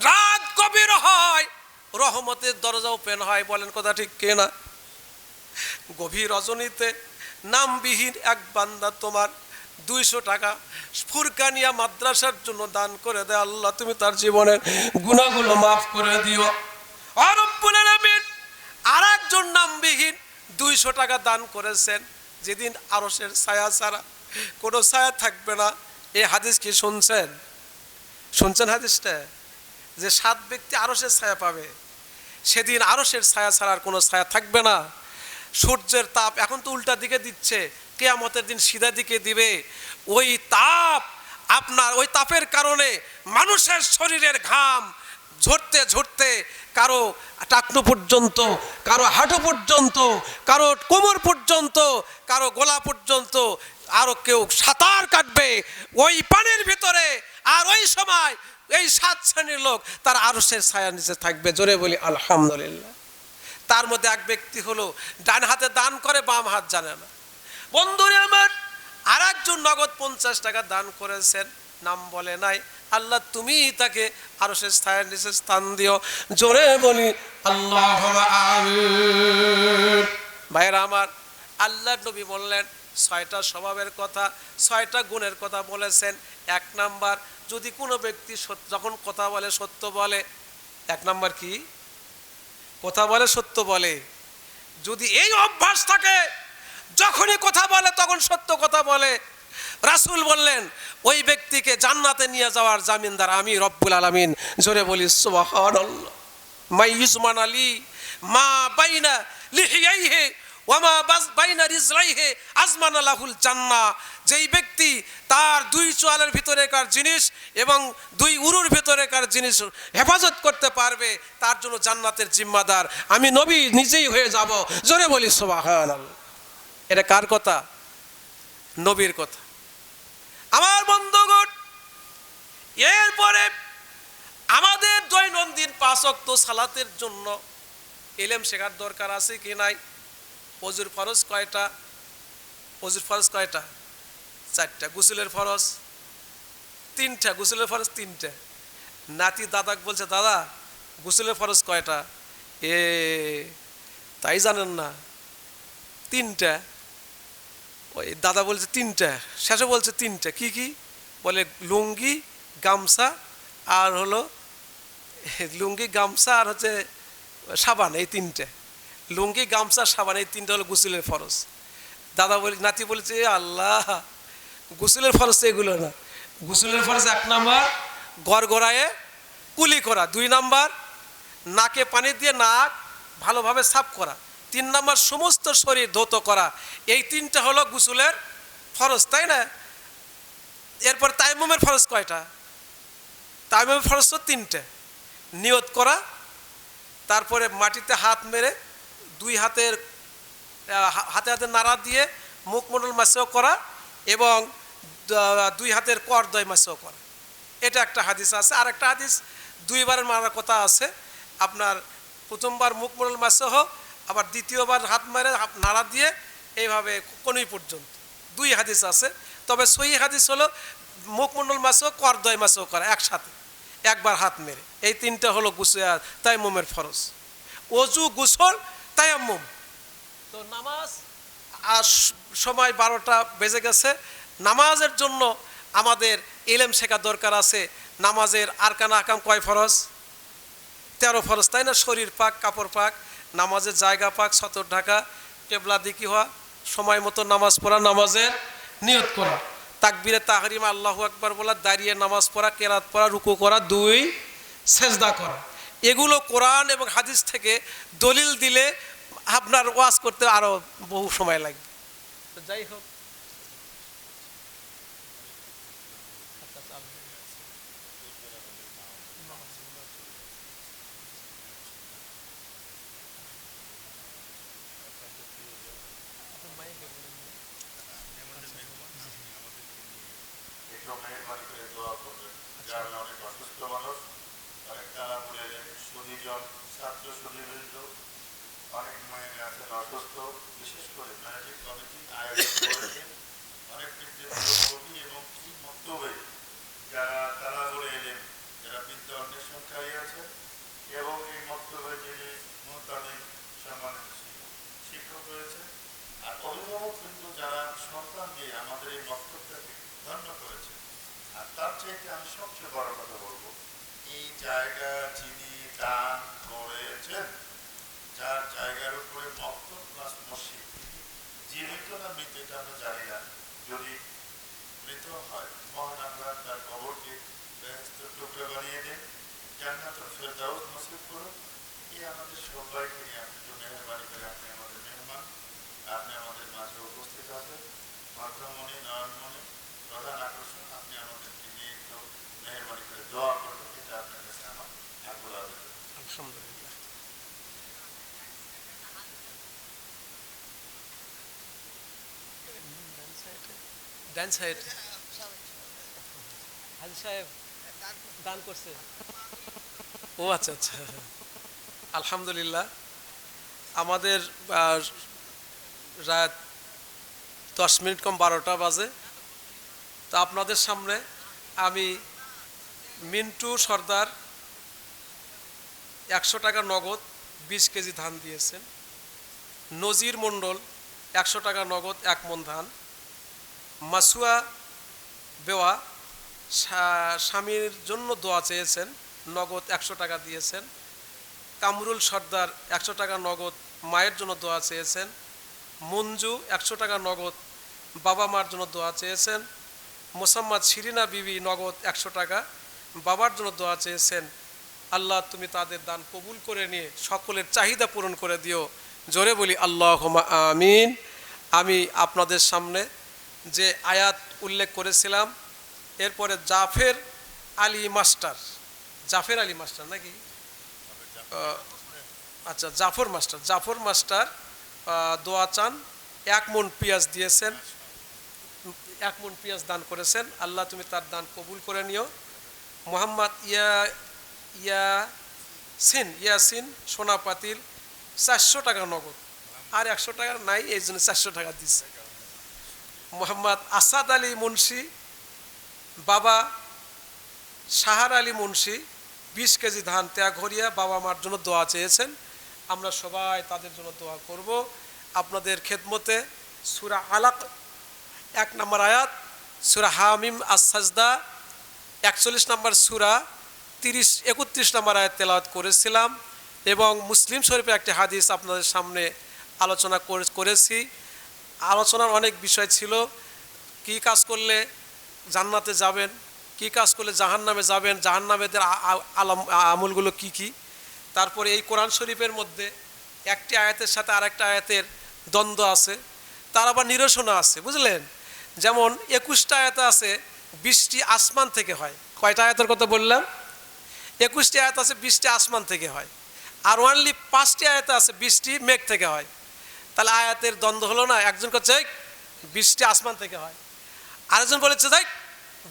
রাত গভীর হয়, রহমতের দরজা ওপেন হয়, বলেন কথা ঠিক কিনা? গভীর রজনীতে নামবিহীন এক বান্দা তোমার 200 টাকা ফুরকানিয়া মাদ্রাসার জন্য দান করে দেয়, আল্লাহ তুমি তার জীবনের গুনাহগুলো মাফ করে দিও। ও রব্বুল আলামিন, আরেকজন নামবিহীন 200 টাকা দান করেছেন, যেদিন আরশের ছায়া ছাড়া কোনো ছায়া থাকবে না। এই হাদিস কি শুনছেন? শুনছেন হাদিসটা? যে 7 ব্যক্তি আরশের ছায়া পাবে, সেদিন আরশের ছায়া ছাড়ার কোনো ছায়া থাকবে না। সূর্যের তাপ এখন তো উল্টা দিকে দিচ্ছে, কিয়ামতের দিন সিধা দিকে দিবে। ওই তাপ, আপনার ওই তাপের কারণে মানুষের শরীরের ঘাম ঝরতে ঝরতে কারো টাকনু পর্যন্ত, কারো হাঁটু পর্যন্ত, কারো কোমর পর্যন্ত, কারো গলা পর্যন্ত, আরো কেউ সাঁতার কাটবে ওই পানির ভিতরে। আর ওই সময় এই 7 শ্রেণীর লোক তার আরশের ছায়ার নিচে থাকবে। জোরে বলি আলহামদুলিল্লাহ। তার মধ্যে এক ব্যক্তি হলো ডান হাতে দান করে, বাম হাত জানে না। বন্ধুরে আমার, আর একজন নগদ 50 টাকা দান করেছেন, নাম বলে নাই, আল্লাহ তুমি তাকে আরশের ছায়ার নিচে স্থান দিও। জোরে বলি আল্লাহুম্মা আমিন। ভাইরা আমার, আল্লাহর নবী বললেন 6টা স্বভাবের কথা, 6টা গুণের কথা বলেছেন। 1 নাম্বার, যদি কোনো ব্যক্তি যখন কথা বলে সত্য বলে। 1 নাম্বার কি? কথা বলে সত্য বলে। যদি এই অভ্যাস থাকে, যখনই কথা বলে তখন সত্য কথা বলে, রাসূল বললেন ওই ব্যক্তিকে জান্নাতে নিয়ে যাওয়ার জামিনদার আমি রব্বুল আলামিন। জোরে বলি সুবহানাল্লাহ। মাইয়ুজমান আলী মা বাইনা লিহিয়াইহি ওয়া মা বাইনা রিজলাইহি আজমানা লাহুল জান্নাহ। যেই ব্যক্তি তার 2 চোয়ালের ভিতরেকার জিনিস এবং 2 উরুর ভিতরেকার জিনিস হেফাজত করতে পারবে, তার জন্য জান্নাতের জিম্মাদার আমি নবী নিজেই হয়ে যাব। জোরে বলি সুবহানাল্লাহ। এটা কার কথা? নবীর কথা। আমার বন্ধুগণ, এরপরে 5 ওয়াক্ত সালাতের জন্য ইলম শেখার দরকার আছে কি নাই? ওযুর ফরজ কয়টা? ওযুর ফরজ কয়টা? 4টা। গোসলের ফরজ 3টা। গোসলের ফরজ 3টা। নাতি দাদাকে বলছে, দাদা গোসলের ফরজ কয়টা? এ তাই জানেন না? 3টা। ওই দাদা বলছে 3টা, শেষে বলছে 3টা। কি কি বলে? লুঙ্গি, গামছা আর হলো লুঙ্গি, গামছা আর হচ্ছে সাবান, এই 3টে। লুঙ্গি, গামছা, সাবান, এই 3টা হলো গোসলের ফরজ। দাদা বলে, নাতি বলেছে, এ আল্লাহ, গোসলের ফরজ এগুলো না। গোসলের ফরজ 1 নাম্বার গড়গড়ায়ে কুলি করা, 2 নাম্বার নাকে পানি দিয়ে নাক ভালোভাবে সাফ করা, 3 নাম্বার সমস্ত শরীর ধৌত করা। এই 3টা হলো গোসলের ফরজ, তাই না? এরপর তায়াম্মুমের ফরজ কয়টা? তায়াম্মুমের ফরজ তো 3টে। নিয়ত করা, তারপরে মাটিতে হাত মেরে 2 হাতের হাতে হাতে নাড়া দিয়ে মুখমণ্ডল মাসও করা এবং 2 হাতের করদয় মাসও করা। এটা একটা হাদিস আছে। আর একটা হাদিস 2 বারের মারার কথা আছে। আপনার প্রথমবার মুখমণ্ডল মাসও, আবার দ্বিতীয়বার হাত মেরে নাড়া দিয়ে এইভাবে কোনই পর্যন্ত। 2 হাদিস আছে। তবে সহি হাদিস হলো মুখমণ্ডল মাসও করদয় মাসও করা একসাথে, একবার হাত মেরে। এই 3টা হলো তায়াম্মুমের ফরজ। ওযু, গোসল, তায়াম্মুম। তো নামাজ, আর সময় 12টা বেজে গেছে। নামাজের জন্য আমাদের ইলম শেখা দরকার আছে। নামাজের আরকান আহকাম কয় ফরজ? 13 ফরজ, তাই না? শরীর পাক, কাপড় পাক, নামাজের জায়গা পাক, সতর ঢাকা, কিবলা দিকে হওয়া, সময় মতো নামাজ পড়া, নামাজের নিয়ত করা, তাকবীরে তাহরিমা আল্লাহু আকবার বলা, দাঁড়িয়ে নামাজ পড়া, কেরাত পড়া, রুকু করা, 2 সেজদা করা। এগুলো কোরআন এবং হাদিস থেকে দলিল দিলে আপনার ওয়াজ করতে আরো বহু সময় লাগবে। তো যাই হোক, একটু মেহরবানি করে দোয়া করবেন। যারা অনেক অসুস্থ মানুষ, অনেক তারা বলে সুদীজন ছাত্র সুদীবৃন্দ, অনেক মায়ের আছেন অসুস্থ, বিশেষ করে ম্যাজিক কমিটি আয়োজন করেছেন অনেক কর্মী এবং কি মন্তব্যে যারা তারা বলে এলেন, যারা বিদ্যা অন্বেষণকারী আছেন এবং এই মন্তব্যে যিনি মোহতামিম সম্মানিত শিক্ষক রয়েছেন, আর অভিভাবক কিন্তু যারা সন্তান দিয়ে আমাদের এই বক্তব্যটাকে ধন্য করেছে। আর তার চাইতে আমি সবচেয়ে বড় কথা বলবো, এই জায়গা যিনি দান করেছেন, যার জায়গার উপরে মক্তব প্লাস মসজিদ, তিনি জীবিত না মৃত এটা আমরা জানি না। যদি মৃত হয়, মহান আল্লাহ তার কবরকে বেহেশতের টুকরা বানিয়ে দেন, জান্নাতুল ফেরদাউস নসিব করুন। এই আমাদের সবাইকে নিয়ে আপনি একটু মেহরবানি করে, আপনি আমাদের মেহমান, আপনি আমাদের মাঝে উপস্থিত আছেন, ভদ্রমণি, নয়নমণি, প্রধান আকর্ষণ, আপনি আমাদেরকে নিয়ে একটু মেহরবানি করে দোয়া করবেন। এটা আপনার কাছে আমার আগ্রহ আবেদন। আলহামদুলিল্লাহ। ডান সাইড হাজি সাহেব দান করছে। ও আচ্ছা আচ্ছা, আলহামদুলিল্লাহ। আমাদের রাত 10 মিনিট কম 12টা বাজে। তো আপনাদের সামনে আমি মিন্টু সর্দার 100 টাকা নগদ 20 কেজি ধান দিয়েছেন। নজির মণ্ডল 100 টাকা নগদ 1 মণ ধান। মাসুয়া বেওয়া স্বামীর জন্য দোয়া চেয়েছেন, নগদ 100 টাকা দিয়েছেন। কামরুল সর্দার 100 টাকা নগদ মায়ের জন্য দোয়া চেয়েছেন। মঞ্জু 100 টাকা নগদ বাবা মার জন্য দোয়া চেয়েছেন। মোসাম্মদ শিরিনা বিবি নগদ 100 টাকা বাবার জন্য দোয়া চেয়েছেন। আল্লাহ তুমি তাদের দান কবুল করে নিয়ে সকলের চাহিদা পূরণ করে দিও। জোরে বলি আল্লাহুম্মা আমিন। আমি আপনাদের সামনে যে আয়াত উল্লেখ করেছিলাম, এরপরে জাফর আলী মাস্টার নাকি, আচ্ছা জাফর মাস্টার দোয়া চান। 1 মণ পেঁয়াজ দিয়েছেন, 1 মণ পেঁয়াজ দান করেছেন। আল্লাহ তুমি তার দান কবুল করে নিও। মোহাম্মদ সিন ইয়াসিন সোনা পাতিল 400 টাকা নগদ, আর 100 টাকা নাই, এই জন্য 400 টাকা দিচ্ছে। মোহাম্মদ আসাদ আলী মুন্সি, বাবা সাহার আলী মুন্সি 20 কেজি ধান ত্যাগহরিয়া বাবা মার জন্য দোয়া চেয়েছেন। আমরা সবাই তাদের জন্য দোয়া করব। আপনাদের খেদমতে সূরা আলাক 1 নম্বর আয়াত, সূরা হামিম আস-সাজদা 41 নম্বর সূরা 31 নম্বর আয়াত তেলাওয়াত করেছিলাম, এবং মুসলিম শরীফে একটি হাদিস আপনাদের সামনে আলোচনা করেছি। আলোচনার অনেক বিষয় ছিল, কি কাজ করলে জান্নাতে যাবেন, কি কাজ করলে জাহান্নামে যাবেন, জাহান্নামেদের আমলগুলো কি কি। তারপরে এই কোরআন শরীফের মধ্যে একটি আয়াতের সাথে আরেকটা আয়াতের দ্বন্দ্ব আছে, তার আবার নিরসনও আছে, বুঝলেন। যেমন 21টা আয়াতে আছে বৃষ্টি আসমান থেকে হয়। কয়টা আয়াতের কথা বললাম? 21টি আয়াত আছে বৃষ্টি আসমান থেকে হয়, আর অনলি 5টি আয়াতে আছে বৃষ্টি মেঘ থেকে হয়। তাহলে আয়াতের দ্বন্দ্ব হলো না? একজন করছে বৃষ্টি আসমান থেকে হয়, আরেকজন বলেছে যাই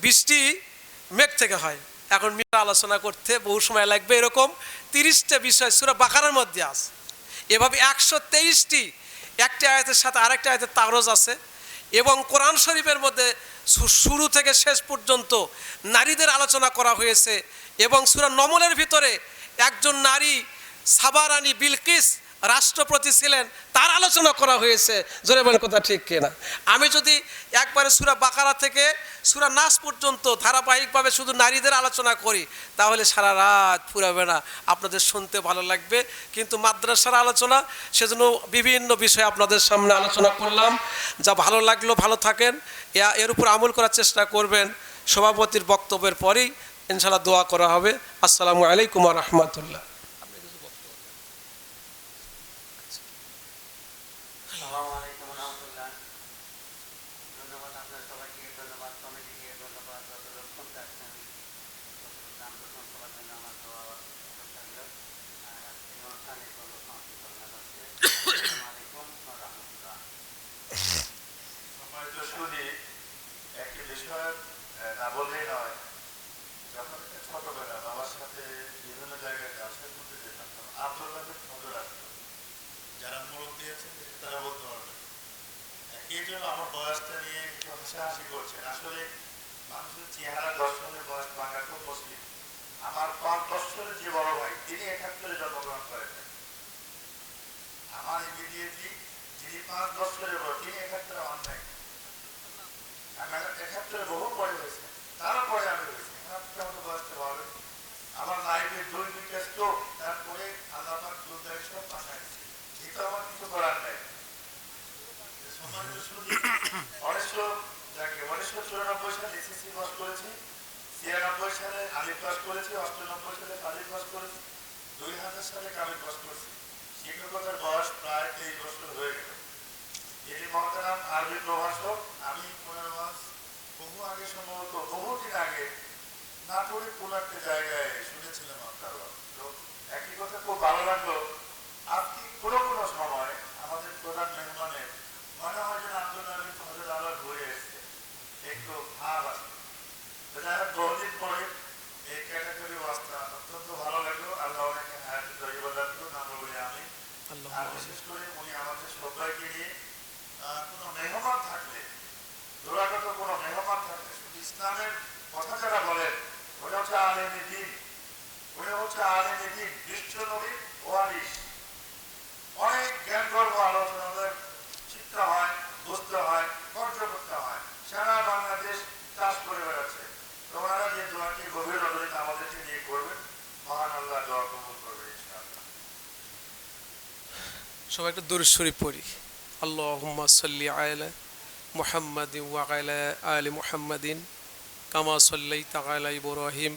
বৃষ্টি মেঘ থেকে হয়। এখন আলোচনা করতে বহু সময় লাগবে। এরকম 30টা বিষয় সূরা বাকারার মধ্যে আছে। এভাবে 123টি একটি আয়াতের সাথে আরেকটি আয়াতের তারজ আছে, এবং কোরআন শরীফের মধ্যে শুরু থেকে শেষ পর্যন্ত নারীদের আলোচনা করা হয়েছে। এবং সূরা নমলের ভিতরে একজন নারী সাবা রানী বিলকিস রাষ্ট্রপতি ছিলেন, তার আলোচনা করা হয়েছে। জোরে বলেন কথা ঠিক কিনা? আমি যদি একবারে সূরা বাকারা থেকে সূরা নাস পর্যন্ত ধারাবাহিকভাবে শুধু নারীদের আলোচনা করি, তাহলে সারা রাত ফুরাবে না, আপনাদের শুনতে ভালো লাগবে। কিন্তু মাদ্রাসার আলোচনা, সেজন্য বিভিন্ন বিষয় আপনাদের সামনে আলোচনা করলাম। যা ভালো লাগলো, ভালো থাকেন, এর উপর আমল করার চেষ্টা করবেন। সভাপতির বক্তব্যের পরেই ইনশাআল্লাহ দোয়া করা হবে। আসসালামু আলাইকুম ওয়া রাহমাতুল্লাহ। একটি বিষয় না বললেই নয়, যখন ছোটবেলা বাবার সাথে বিভিন্ন জায়গায় ব্যবসা করতে যেতাম, আব্দুল্লাহ নজর আসতো। যারা মুরব্বী আছেন তারা বলতে পারবে। এই জন্য আমার বয়সটা নিয়ে একটু হাসাহাসি করছেন। আসলে মানুষের চেহারা দর্শনের বয়স ভাঙা খুব মুশকিল। আমার 5 বছরের যে বড় ভাই, তিনি 71-এ জন্মগ্রহণ করেন। আমার ইমিডিয়েটলি যিনি 5 বছরের বড়, তিনি 71-এ হন নাই। আমি 71-এ বহু পরে হয়েছে, তারপরে আমি হয়েছি। আমার বয়সটা ভালো। আমার লাইফে 2-2টা স্ট্রোক, তারপরে আল্লাহ পাক দুর্দায় সব পাঠায় দিচ্ছে। এটা আমার কিছু করার নাই। 1994 সালে এসএসসি পাস করেছি, 96 সালে আলিফ পাস করেছি, 98 সালে ফাজিল পাস করেছি, 2000 সালে কামিল পাস করেছি। শিক্ষকতার বয়স প্রায় 23 বছর হয়ে গেল। যিনি মহতারাম আরবি প্রভাষক, আমি 15 মাস বহু আগে, সম্ভবত বহুদিন আগে নাটোরে কোন একটা জায়গায় শুনেছিলাম আপনার। তো একই কথা খুব ভালো লাগলো। আজকে কোনো কোনো সময় আমাদের প্রধান মেহমানের মনে হয় যেন আব্দুল্লাহ বিন হযরত আবার ঘুরে এসছে, একটু ভাব আসে। যাই হোক, বহুদিন পরে এই ক্যাটাগরি অবস্থা অত্যন্ত ভালো লাগলো। আল্লাহ অনেকে হায়াত তৈরি লাগলো, নাম বলি আমি। আর বিশেষ করে উনি আমাদের সবাইকে নিয়ে কোনো মেহমান থাকলে, দোরাগত কোনো মেহমান থাকলে, শুধু ইসলামের কথা যারা বলেন, ওটা হচ্ছে আলেমে দ্বীন, উনি হচ্ছে আলেমে দ্বীন, বিশ্ব নবীর ওয়ারিস। অনেক জ্ঞান গর্ব আলোচনা শিখতে হয়, বুঝতে হয়, পর্যবেক্ষণ হয়। সারা বাংলাদেশ চাষ করে বেড়াচ্ছে। তো ওনারা যে দোয়াটি গভীর নজরে আমাদেরকে নিয়ে করবেন, মহান আল্লাহ দোয়া কবুল করবেন ইনশাআল্লাহ। সবাই একটু দুরূদ শরীফ পড়ি। আল্লাহুম্মা সাল্লি আলা মুহাম্মাদিন ওয়া আলা আলি মুহাম্মাদিন কামা সাল্লাইতা আলা ইব্রাহিম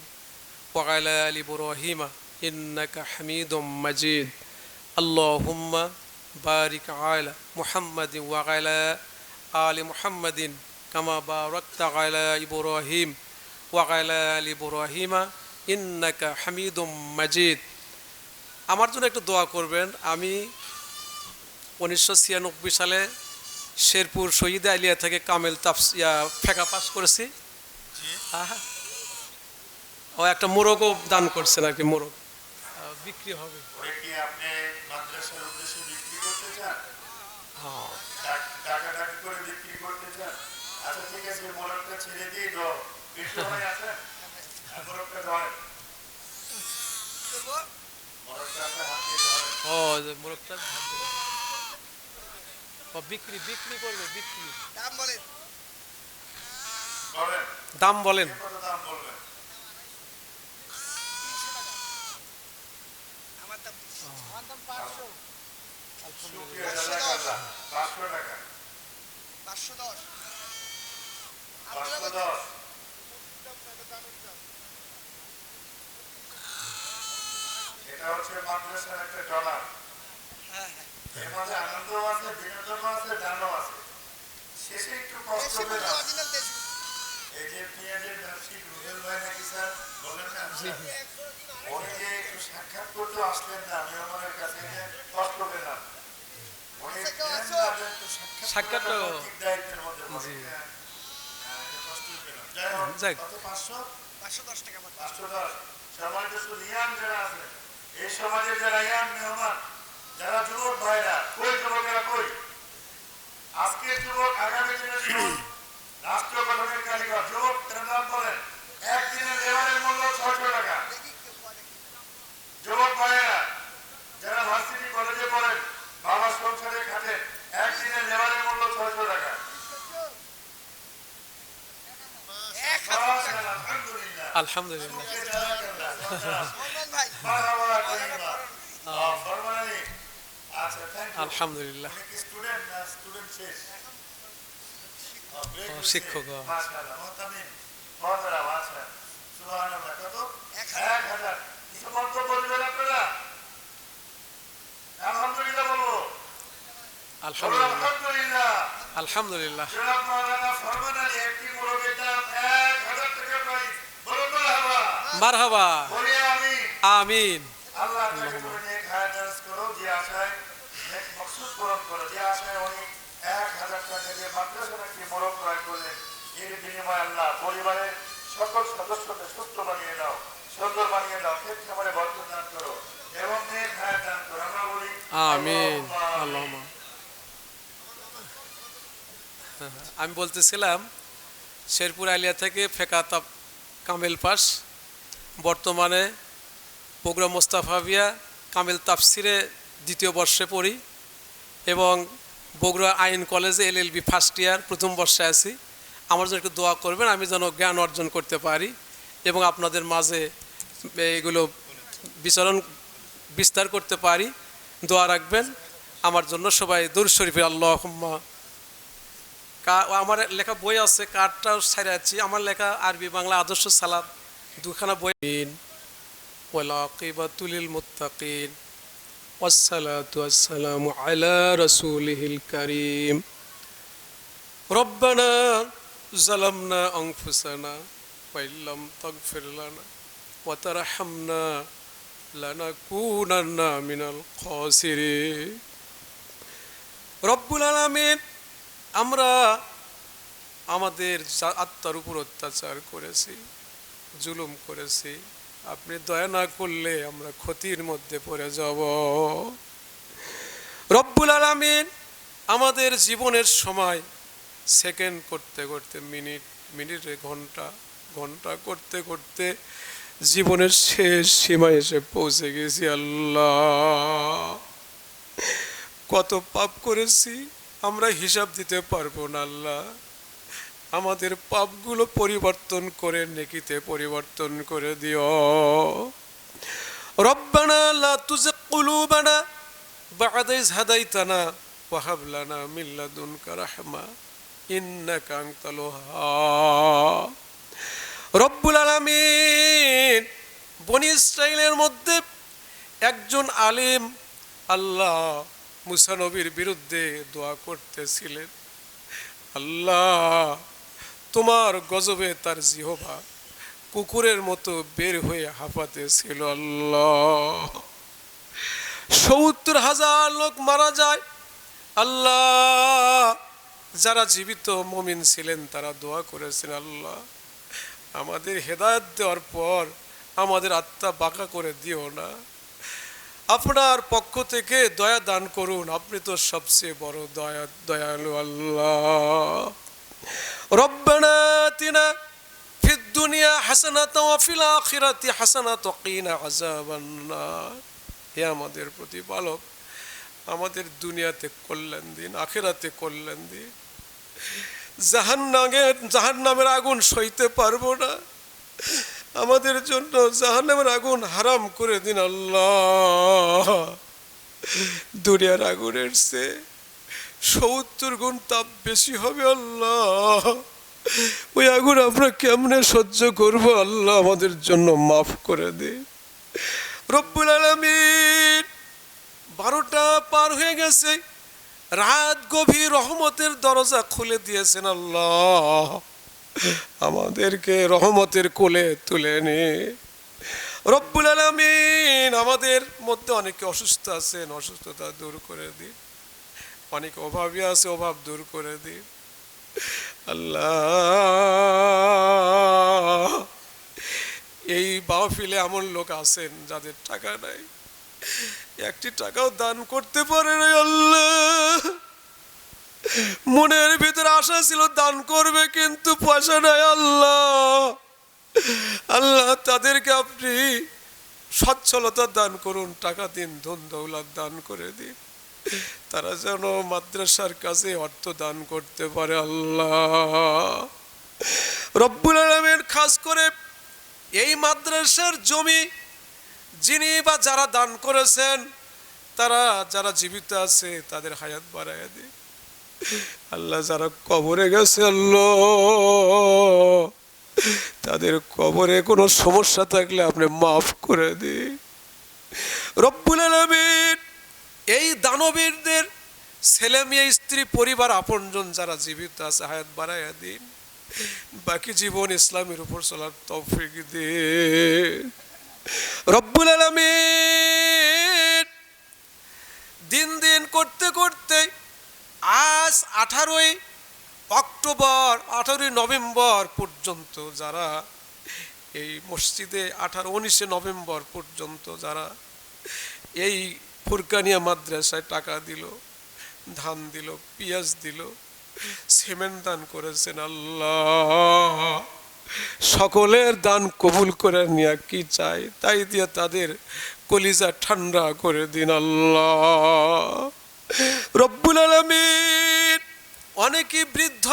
ওয়া আলা আলি ইব্রাহিম ইন্নাকা হামিদুম মাজিদ। আল্লাহুম্মা বারিক আলা মুহাম্মাদিন ওয়া আলা আলি মুহাম্মাদিন কামা বারাকতা আলা ইব্রাহিম ওয়া আলা আলি ইব্রাহিম ইন্নাকা হামিদুম মাজিদ। আমার জন্য একটু দোয়া করবেন। আমি 1996 সালে শেরপুর শহীদ আলিয়া থেকে কামেল ফেকা পাস করেছি। ও একটা মোরগও দান করছেন আর কি, মোরগ বিক্রি হবে। ওরে কি আপনি মাদ্রাসার উদ্দেশ্যে বিক্রি করতে চান? হ্যাঁ, টাকা টাকা করে বিক্রি করতে চান? আচ্ছা ঠিক আছে, মোরগটা ছেড়ে দিয়ে দাও। বিক্রি হয় আছে? মোরগটা ধরেন, মোরগটা আপনার হাত দিয়ে ধরেন। ও যে মোরগটা বিক্রি বিক্রি করবে, বিক্রি বলেন দাম বলেন। কত দাম বলবেন? শুকিয়ে জাযাকাল্লাহ। 500 টাকা। 510। এটা হচ্ছে মাদ্রাসার একটা ডলার। এর মধ্যে আনন্দ আছে, বিনোদন আছে, দানও আছে। শেষে একটু কষ্ট পেলাম। এই যে পেঁয়াজের ব্যবসায়িক রুবেল ভাই নাকি স্যার বললেন না, উনি যে একটু সাক্ষাৎ করতে আসলেন না মেহমানের কাছে, যে কষ্ট পেলাম। উনি সাক্ষাৎ ঠিক দায়িত্বের মধ্যে জি। কষ্টই পেলাম। যাই হোক, যাক। কত 500? 510 টাকা। 510। সমাজে শুধু ইয়াং যারা আছে, এই সমাজের যারা ইয়াং মেহমান, যারা যুবক ভাইরা, কই যুবকেরা কই? আজকের যুবক আগামী দিনের রাষ্ট্র গঠনের কারিগর। যুবক তার নাম বলেন। একদিনের লেবারের মূল্য 600 টাকা। যুবক ভাইয়েরা যারা ভার্সিটি কলেজে পড়েন, বাবা সংসারে খাটেন, একদিনের লেবারের মূল্য 600 টাকা। আলহামদুলিল্লাহ। আলহামদুলিল্লাহ। আলহামদুলিল্লাহ। শিক্ষক। আলহামদুলিল্লাহ। আলহামদুলিল্লাহ। মারহাবা। আমিন। আল্লাহ তাকে করে নেক হায়াত দারাজ করো, যে আশায় নেক মকসুদ পূরণ করো, যে আশায় উনি 1000 টাকা দিয়ে মাদ্রাসার একটি মোড়ক ক্রয় করলেন, এর বিনিময়ে আল্লাহ পরিবারের সকল সদস্যকে সুস্থ বানিয়ে দাও, সুন্দর বানিয়ে দাও, ক্ষেত খামারে বরকত দান করো এবং নেক হায়াত দান করো। আমরা বলি আমিন। আল্লাহুম্মা। আমি বলতেছিলাম শেরপুর আলিয়া থেকে ফেকাতাব কামেল পাস, বর্তমানে প্রোগ্রাম মোস্তাফাবিয়া কামেল তাফসিরে 2য় বর্ষে পড়ি এবং বগুড়া আইন কলেজে LLB ফার্স্ট ইয়ার 1ম বর্ষে আছি। আমার জন্য একটু দোয়া করবেন, আমি যেন জ্ঞান অর্জন করতে পারি এবং আপনাদের মাঝে এগুলো বিস্তার করতে পারি। দোয়া রাখবেন আমার জন্য সবাই। দুরূদ শরীফে আল্লাহুম্মা। আমার লেখা বই আছে, কার্ডটাও ছাড়া আছি। আমার লেখা আরবি বাংলা আদর্শ সালাত 2খানা বই। والعاقبة للمتقين والصلاة والسلام على رسوله الكريم ربنا ظلمنا أنفسنا وإن لم تغفر لنا وترحمنا لنكونن من الخاسرين رب العالمين আমরা আমাদের আত্মার উপর অত্যাচার করেছি, জুলুম করেছি। আপনি দয়া না করলে আমরা ক্ষতির মধ্যে পড়ে যাব। রব্বুল আলামিন আমাদের জীবনের সময় সেকেন্ড করতে করতে মিনিট, মিনিটে ঘন্টা, ঘন্টা করতে করতে জীবনের শেষ সীমায় এসে পৌঁছে গেছি। আল্লাহ, কত পাপ করেছি আমরা হিসাব দিতে পারবো না। আল্লাহ, আমাদের পাপগুলো পরিবর্তন করে নেকিতে পরিবর্তন করে দিও। রব্বানা লা তুযিগ কুলুবানা বা'দা ইয হাদাইতানা ওয়া হাব লানা মিন লাদুনকা রাহমা ইন্নাকা আনতাল ওয়াহ্হাব। রব্বুল আলামিন বনি ইসরাইলের মধ্যে একজন আলিম আল্লাহ মুসা নবীর বিরুদ্ধে দোয়া করতেছিলেন। আল্লাহ, তোমার গজবে তার জিহবা কুকুরের মতো বের হয়ে হাঁপাতেছিল। আল্লাহ, 70,000 লোক মারা যায়। আল্লাহ, যারা জীবিত মুমিন ছিলেন তারা দোয়া করেছেন, আল্লাহ আমাদের হেদায়েত দেওয়ার পর আমাদের আত্মা বাঁকা করে দিও না। আপনার পক্ষ থেকে দয়া দান করুন, আপনি তো সবচেয়ে বড় দয়ালু আল্লাহ। রব্বানা আতিনা ফিদ দুনিয়া হাসানাতাও ওয়া ফিল আখিরাতি হাসানাতাও ওয়া কিনা আযাবান নার। হে আমাদের প্রতিপালক, আমাদের দুনিয়াতে কল্যাণ দিন, আখিরাতে কল্যাণ দিন। জাহান্নামের আগুন সইতে পারবো না, আমাদের জন্য জাহান্নামের আগুন হারাম করে দিন আল্লাহ। দুনিয়ার আগুনের চেয়ে 70 গুণ তাপ বেশি হবে আল্লাহ। ওই আগুন আমরা কেমনে সহ্য করব আল্লাহ, আমাদের জন্য মাফ করে দিন রব্বুল আলামিন। 12টা পার হয়ে গেছে, রাত গভীর, রহমতের দরজা খুলে দিয়েছেন আল্লাহ। আমাদেরকে রহমতের কোলে তুলে নে রব্বুল আলামিন। আমাদের মধ্যে অনেকে অসুস্থ আছেন, অসুস্থতা দূর করে দিন। অনেকে অভাবী আছে, অভাব দূর করে দিন আল্লাহ। এই মাহফিলে এমন লোক আছেন যাদের টাকা নাই, একটি টাকাও দান করতে পারে না আল্লাহ। মনের ভিতরে আশা ছিল দান করবে, কিন্তু পয়সা নাই আল্লাহ। আল্লাহ তাদেরকে আপনি সচ্ছলতা দান করুন, টাকা দিন, ধন দৌলত দান করে দিন, তারা যেন মাদ্রাসার কাছে অর্থ দান করতে পারে আল্লাহ রব্বুল আলামিন। খাস করে এই মাদ্রাসার জমি যিনি বা যারা দান করেছেন, তারা যারা জীবিত আছে তাদের হায়াত বাড়াইয়া দিন আল্লাহ। যারা কবরে গেছে আল্লাহ, তাদের কবরে কোনো সমস্যা থাকলে আপনি মাফ করে দিন রব্বুল আলামিন। এই দানবীরদের ছেলে মেয়ে, স্ত্রী, পরিবার, আপনজন যারা জীবিত আছে হায়াত বাড়াইয়া দিন, বাকি জীবন ইসলামের উপর চলার তৌফিক দিন রব্বুল আলামিন। দিন দিন করতে করতে আজ 18ই অক্টোবর, 18ই নভেম্বর পর্যন্ত যারা এই মসজিদে 19 নভেম্বর পর্যন্ত যারা এই ফুরকানিয়া মাদ্রাসায় টাকা দিল, ধান দিল, পেঁয়াজ দিল, সিমেন্ট দান করেছেন আল্লাহ, সকলের দান কবুল করে নিয়ে কি চাই তাই দিয়ে তাদের কলিজা ঠান্ডা করে দিন আল্লাহ রব্বুল আলামিন। অনেকই বৃদ্ধ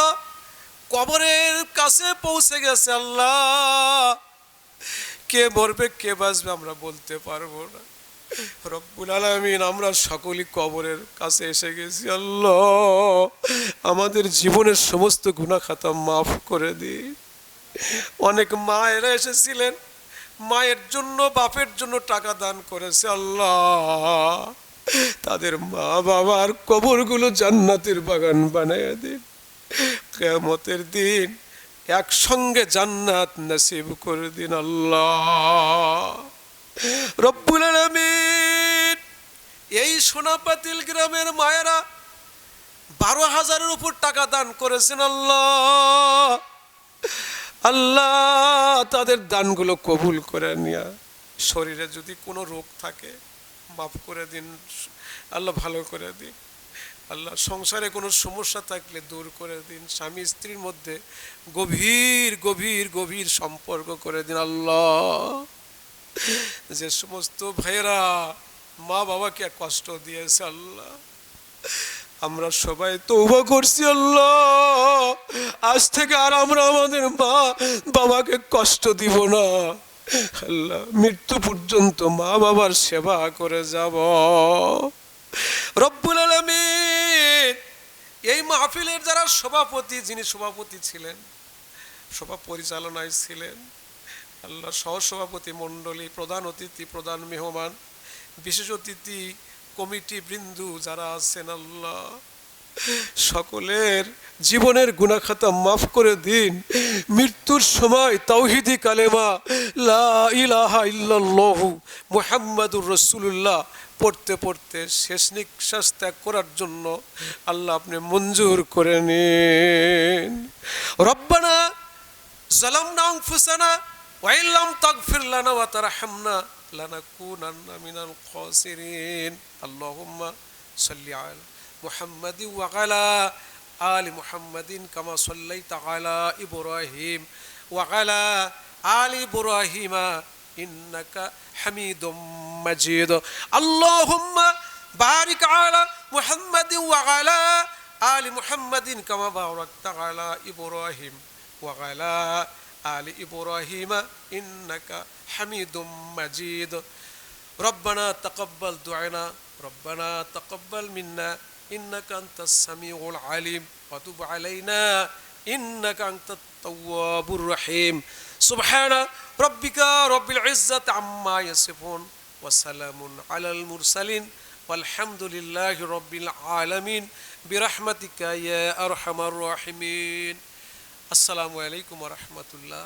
কবরের কাছে পৌঁছে গেছে আল্লাহ, কে মরবে কে বাঁচবে আমরা বলতে পারবো না রব্বুল আলামিন। আমরা সকলেই কবরের কাছে এসে গেছি আল্লাহ, আমাদের জীবনের সমস্ত গুনাহ খাতা মাফ করে দিন। অনেক মায়েরা এসেছিলেন, মায়ের জন্য, বাপের জন্য টাকা দান করেছে আল্লাহ, তাদের মা বাবার কবরগুলো জান্নাতের বাগান বানাইয়া দিন। কিয়ামতের দিন একসঙ্গে জান্নাত নসিব করে দিন আল্লাহ রব্বুল আলামিন। এই সোনাপাতিল গ্রামের মায়েরা 12,000-এর উপর টাকা দান করেছেন আল্লাহ। আল্লাহ তাদের দানগুলো কবুল করে নিয়া, শরীরে যদি কোনো রোগ থাকে মাফ করে দিন আল্লাহ, ভালো করে দিন আল্লাহ। সংসারে কোনো সমস্যা থাকলে দূর করে দিন, স্বামী স্ত্রীর মধ্যে গভীর গভীর গভীর সম্পর্ক করে দিন আল্লাহ। যে সমস্ত ভাইয়েরা মা বাবাকে কষ্ট দিয়েছে আল্লাহ, আমরা সবাই তওবা করছি আল্লাহ, আজ থেকে আর আমরা আমাদের মা বাবাকে কষ্ট দিব না আল্লাহ। মৃত্যু পর্যন্ত মা বাবার সেবা করে যাব রব্বুল আলামিন। এই মাহফিলের যারা সভাপতি, যিনি সভাপতি ছিলেন, সভা পরিচালনায় ছিলেন আল্লাহ, সহসভাপতি মণ্ডলী, প্রধান অতিথি, প্রধান মেহমান, বিশেষ অতিথি, কমিটি বৃন্দু যারা আছেন আল্লাহ, সকলের জীবনের গুনাহ খাতা মাফ করে দিন। মৃত্যুর সময় তাওহীদি কালেমা লা ইলাহা ইল্লাল্লাহু মুহাম্মাদুর রাসূলুল্লাহ পড়তে পড়তে শেষ নিঃশ্বাস ত্যাগ করার জন্য আল্লাহ আপনি মঞ্জুর করে নিন। রব্বানা যালামনা আনফুসানা ওয়া ইল্লাম তাগফির লানা ওয়া তারহামনা لنكونن من الخاسرين اللهم صل على محمد وعلى آل محمد كما صليت على إبراهيم وعلى آل إبراهيم إنك حميد مجيد اللهم بارك على محمد وعلى آل محمد كما باركت على إبراهيم وعلى آل إبراهيم إنك حميد مجيد ربنا تقبل دعانا ربنا تقبل منا إنك أنت السميع العليم وتب علينا إنك أنت التواب الرحيم سبحان ربك رب العزة عما يصفون وسلام على المرسلين والحمد لله رب العالمين برحمتك يا أرحم الراحمين السلام عليكم ورحمة الله